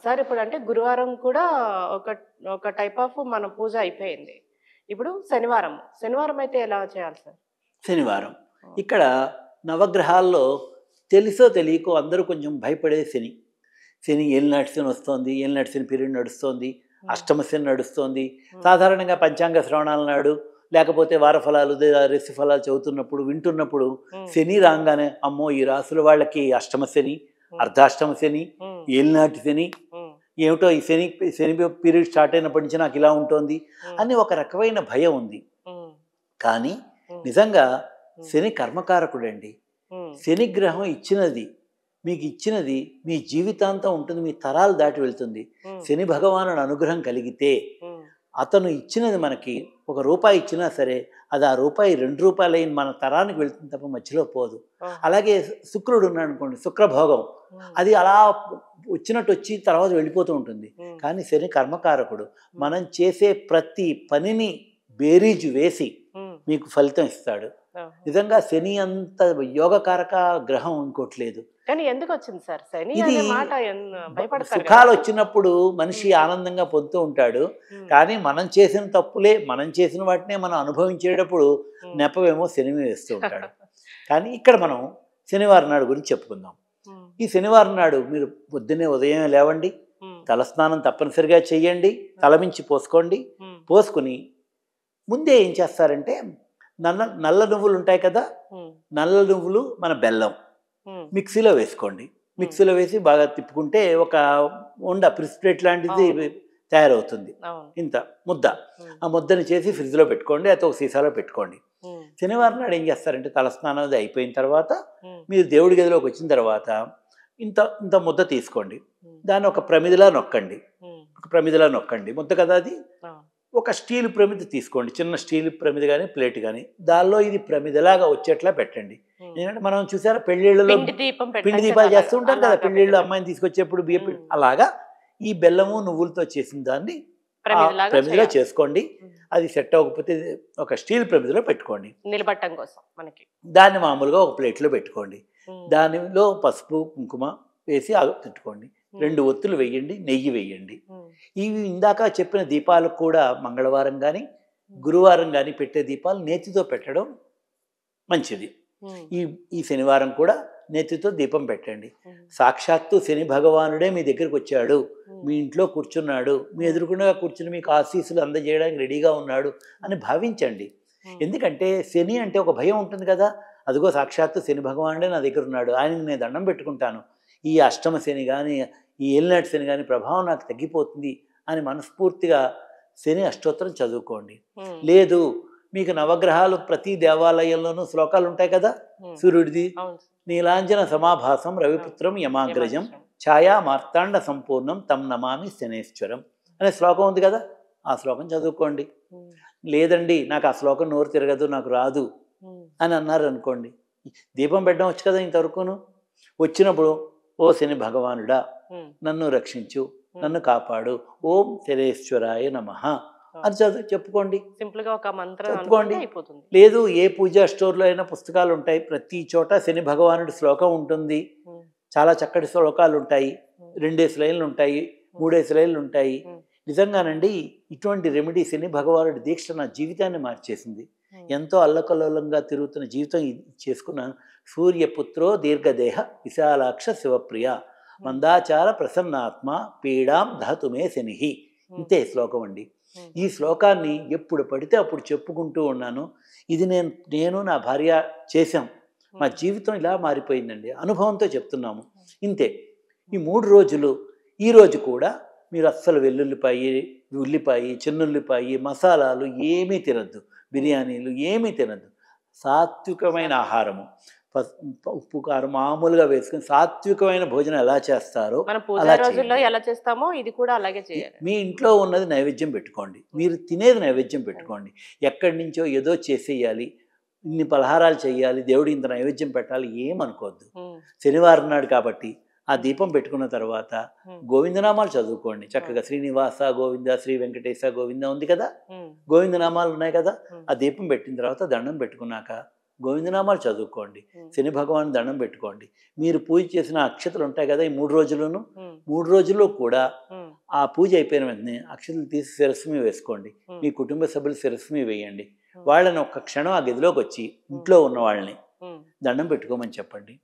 Sir ఇప్పుడంటే గురువారం కూడా ఒక ఒక టైప్ ఆఫ్ మన పూజ అయిపోయింది. ఇప్పుడు శనివారం. శనివారం అయితే ఎలా చేయాలి సార్? శనివారం ఆ! ఇక్కడ నవగ్రహాల్లో తెలుసో తెలియకో అందరూ కొంచెం భయపడే శని. శని ఏలినాటి శని వస్తోంది, ఏలినాటి శని పీరియడ్ నడుస్తోంది, హ్మ్. అష్టమ శని నడుస్తోంది. హ్మ్. సాధారణంగా పంచాంగ శ్రవణాల నాడు లేకపోతే వారఫలాలు రాశి ఫలాలు చదువుతున్నప్పుడు వింటున్నప్పుడు హ్మ్. శని రాగానే అమ్మో ఈ రాసుల వాళ్ళకి అష్టమ శని, హ్మ్. అర్ధాష్టమ శని, హ్మ్. ఏలినాటి శని, హ్మ్. ఏమిటో ఈ శని శని పీరియడ్ స్టార్ట్ అయినప్పటి నుంచి నాకు ఇలా ఉంటుంది హ్మ్. అని ఒక రకమైన భయం ఉంది. హ్మ్. కానీ హ్మ్. నిజంగా హ్మ్. శని కర్మకారకుడండి. హ్మ్. శని గ్రహం ఇచ్చినది మీకు ఇచ్చినది మీ జీవితాంతం ఉంటుంది, మీ తరాలు దాటి వెళ్తుంది. హ్మ్. శని భగవానుడు అనుగ్రహం కలిగితే హ్మ్. అతను ఇచ్చినది మనకి ఒక రూపాయి ఇచ్చినా సరే అది ఆ రూపాయి 2 రూపాయలైన మన తరానికి వెళ్తుంది తప్ప మధ్యలో పోదు. ఓహో! అలాగే శుక్రుడు ఉన్నాడు అనుకోండి, శుక్రభోగం హ్మ్. అది అలా వచ్చినట్టు వచ్చి తర్వాత వెళ్ళిపోతూ ఉంటుంది. హ్మ్. కానీ శని కర్మకారకుడు. హ్మ్. మనం చేసే ప్రతి పనిని బేరీజు వేసి హ్మ్. మీకు ఫలితం ఇస్తాడు. ఓహో! నిజంగా శని అంత యోగకారక గ్రహం ఇంకోటి లేదు. కానీ ఎందుకొచ్చింది సార్? శని ఇది అనే మాట భయపడతారు గదా! సుఖాలు వచ్చినప్పుడు మనిషి హ్మ్. ఆనందంగా పొందుతూ ఉంటాడు. హ్మ్. కానీ మనం చేసిన తప్పులే మనం చేసిన వాటినే మనం అనుభవించేటప్పుడు హ్మ్. నెపమేమో శని మీద వేస్తూ ఉంటాడు. కానీ ఇక్కడ మనం శనివారం నాడు గురించి చెప్పుకుందాం. హ్మ్. ఈ శనివారం నాడు మీరు పొద్దున్నే ఉదయం లేవండి, హ్మ్. తలస్నానం తప్పనిసరిగా చెయ్యండి, తలమించి పోసుకోండి. హ్మ్. పోసుకుని ముందే ఏం చేస్తారంటే నల్ల నల్ల నువ్వులు ఉంటాయి కదా, హ్మ్. నల్ల నువ్వులు మన బెల్లం హ్మ్. మిక్సీలో వేసుకోండి. హ్మ్. మిక్సీలో వేసి బాగా తిప్పుకుంటే ఒక ప్రిస్ప్లేట్ లాంటిది అవును. తయారవుతుంది. అవును. ఇంత ముద్ద. హ్మ్. ఆ ముద్దని చేసి ఫ్రిడ్జ్‌లో పెట్టుకోండి. లేకపోతే ఒక సీసాలో పెట్టుకోండి. హ్మ్. శనివారం నాడు ఏం చేస్తారంటే తలస్నానం అది అయిపోయిన తర్వాత హ్మ్. మీరు దేవుడి గదిలోకి వచ్చిన తర్వాత ఇంత ఇంత ముద్ద తీసుకోండి. హ్మ్. దాన్ని ఒక ప్రమిదిలా నొక్కండి. హ్మ్. ఒక ప్రమిదిలా నొక్కండి. ముద్ద కదా అది. అవును. ఒక స్టీల్ ప్రమిద తీసుకోండి. చిన్న స్టీల్ ప్రమిద గాని, ప్లేట్ గాని. దానిలో ఇది ప్రమిదలాగా వచ్చేట్లా పెట్టండి. హ్మ్. ఎందుకంటే మనం చూసారా పెళ్ళిళ్ళలో పిండి దీపం పిండి పెట్టాం కదా! దీపాలు చేస్తూ ఉంటారు కదా! అలాగా పెళ్ళిళ్ళు పెట్టటం. అమ్మాయిని తీసుకొచ్చేప్పుడు బియ్య హ్మ్. అలాగా ఈ బెల్లము, నువ్వులతో చేసిన దాన్ని ఆ ప్రమిదలాగా ప్రమిదలో చేయాలి. చేసుకోండి. హ్మ్. అది సెట్ అవ్వకపోతే ఒక స్టీల్ ప్రమిదలో పెట్టుకోండి. నిలబట్టం కోసం మనకి. దాన్ని మామూలుగా ఒక ప్లేట్‌లో పెట్టుకోండి. హ్మ్. దానిలో పసుపు, కుంకుమ వేసి పెట్టుకోండి. హ్మ్. 2 ఒత్తులు వేయండి, నెయ్యి వేయండి. హ్మ్. ఇవి ఇందాక చెప్పిన దీపాలకు కూడా మంగళవారం గాని, హ్మ్. గురువారం గాని పెట్టే దీపాలు నేతితో పెట్టడం మంచిది. హ్మ్. ఈ ఈ శనివారం కూడా నేతితో దీపం పెట్టండి. హ్మ్. సాక్షాత్తు శని భగవానుడే మీ దగ్గరికొచ్చాడు. హ్మ్. మీ ఇంట్లో కూర్చున్నాడు. మీ హ్మ్. ఎదురుగుండా కూర్చుని మీకు ఆశీస్సులు అందజేయడానికి రెడీగా ఉన్నాడు అని భావించండి. హ్మ్. ఎందుకంటే శని అంటే ఒక భయం ఉంటుంది కదా! అదిగో సాక్షాత్తు శని భగవానుడే నా దగ్గరున్నాడు. ఆయనకి నేను దండం పెట్టుకుంటాను. ఈ అష్టమ శని గాని, ఈ ఏలినాటి శని గాని ప్రభావం నాకు తగ్గిపోతుంది అని మనస్ఫూర్తిగా శని అష్టోత్తరం చదువుకోండి. హ్మ్. లేదు మీకు నవగ్రహాలు ప్రతి దేవాలయంలోనూ శ్లోకాలు ఉంటాయి కదా! హ్మ్. సూర్యుడిది అవును. నీలాంజన సమాభాసం అవును. రవిపుత్రం యమాగ్రజం యమగ్రజం. ఛాయా మార్తాండ సంపూర్ణం తం నమామి శనేశ్వరం అనే శ్లోకం ఉంది కదా! ఆ శ్లోకం చదువుకోండి. హ్మ్. లేదండి నాకు ఆ శ్లోకం నోరు తిరగదు, నాకు రాదు హ్మ్. అని అన్నారనుకోండి. దీపం పెట్టడం వచ్చు కదా ఇంతవరకును. వచ్చినప్పుడు ఓ శని భగవానుడా హ్మ్. నన్ను రక్షించు, హ్మ్. నన్ను కాపాడు, ఓం శనేశ్వరాయ నమః అవును. అని చెప్పుకోండి. సింపుల్‌గా ఒక మంత్రం అనుకుంటే చెప్పుకోండి. అయిపోతుంది. లేదు ఏ పూజా స్టోర్‌లో అయినా పుస్తకాలు ఉంటాయి. ప్రతి చోట శని భగవానుడి శ్లోకం ఉంటుంది. హ్మ్. చాలా చక్కటి శ్లోకాలుంటాయి. హ్మ్. 2 లైన్లుంటాయి, హ్మ్. 3 లైన్లుంటాయి. హ్మ్. నిజంగానండి ఇటువంటి రెమెడీ శని భగవానుడి దీక్ష నా జీవితాన్ని మార్చేసింది. హ్మ్. ఎంతో అల్లకల్లోలంగా తిరుగుతున్న జీవితం ఇది చేసుకున్నాను. సూర్యపుత్రో దీర్ఘదేహ విశాలాక్ష శివప్రియ హ్మ్. మందాచార ప్రసన్నాత్మ పీడాం దహతు మే శనిః. హ్మ్. ఇంతే శ్లోకం అండి. హ్మ్. ఈ శ్లోకాన్ని ఎప్పుడు పడితే అప్పుడు చెప్పుకుంటూ ఉన్నాను. ఇది నేను నా భార్య చేశాం. మా హ్మ్. జీవితం ఇలా మారిపోయిందండి. అనుభవంతో చెప్తున్నాము. ఇంతే. ఈ హ్మ్. 3 రోజులు ఈరోజు కూడా మీరు అస్సలు వెల్లుల్లిపాయి, ఉల్లిపాయి, చిన్నుల్లిపాయి, మసాలాలు ఏమీ తినొద్దు. హ్మ్. బిర్యానీలు ఏమీ తినొద్దు. సాత్వికమైన సాత్విక. ఆహారము. పస్ ఉప్పు, కారం మామూలుగా వేసుకొని సాత్వికమైన భోజనం ఎలా చేస్తారో మనం పూజా అలా రోజుల్లో చేయండి. ఎలా చేస్తామో ఇది కూడా అలాగే చేయాలి. మీ ఇంట్లో ఉన్నది నైవేద్యం పెట్టుకోండి. హ్మ్. మీరు తినేది నైవేద్యం హ్మ్. పెట్టుకోండి. ఎక్కడి నుంచో ఏదో చేసేయాలి, ఇన్ని పలహారాలు చేయాలి, దేవుడికి ఇంత నైవేద్యం పెట్టాలి ఏమనుకోవద్దు. హ్మ్. శనివారం నాడు కాబట్టి ఆ హ్మ్. దీపం పెట్టుకున్న తర్వాత హ్మ్. గోవిందనామాలు చదువుకోండి. చక్కగా అవును. శ్రీనివాస గోవింద, శ్రీ వెంకటేశ గోవింద ఉంది కదా! హ్మ్. గోవిందనామాలు ఉన్నాయి కదా! హ్మ్. ఆ దీపం పెట్టిన తర్వాత దండం పెట్టుకున్నాక గోవిందనామాలు చదువుకోండి, ఉమ్, శని భగవాన్ దండం పెట్టుకోండి. మీరు పూజ చేసిన అక్షతలు ఉంటాయి కదా, ఈ 3 రోజులను ఉమ్, 3 రోజుల్లో కూడా ఉమ్, ఆ పూజ అయిపోయిన వెంటనే అక్షతలు తీసి శిరస్సు మీద వేసుకోండి. ఉమ్, మీ కుటుంబ సభ్యులు శిరస్సు మీద వేయండి. ఉమ్, వాళ్ళని ఒక్క క్షణం ఆ గదిలోకి వచ్చి ఇంట్లో ఉన్న వాళ్ళని ఉమ్. దండం పెట్టుకోమని చెప్పండి.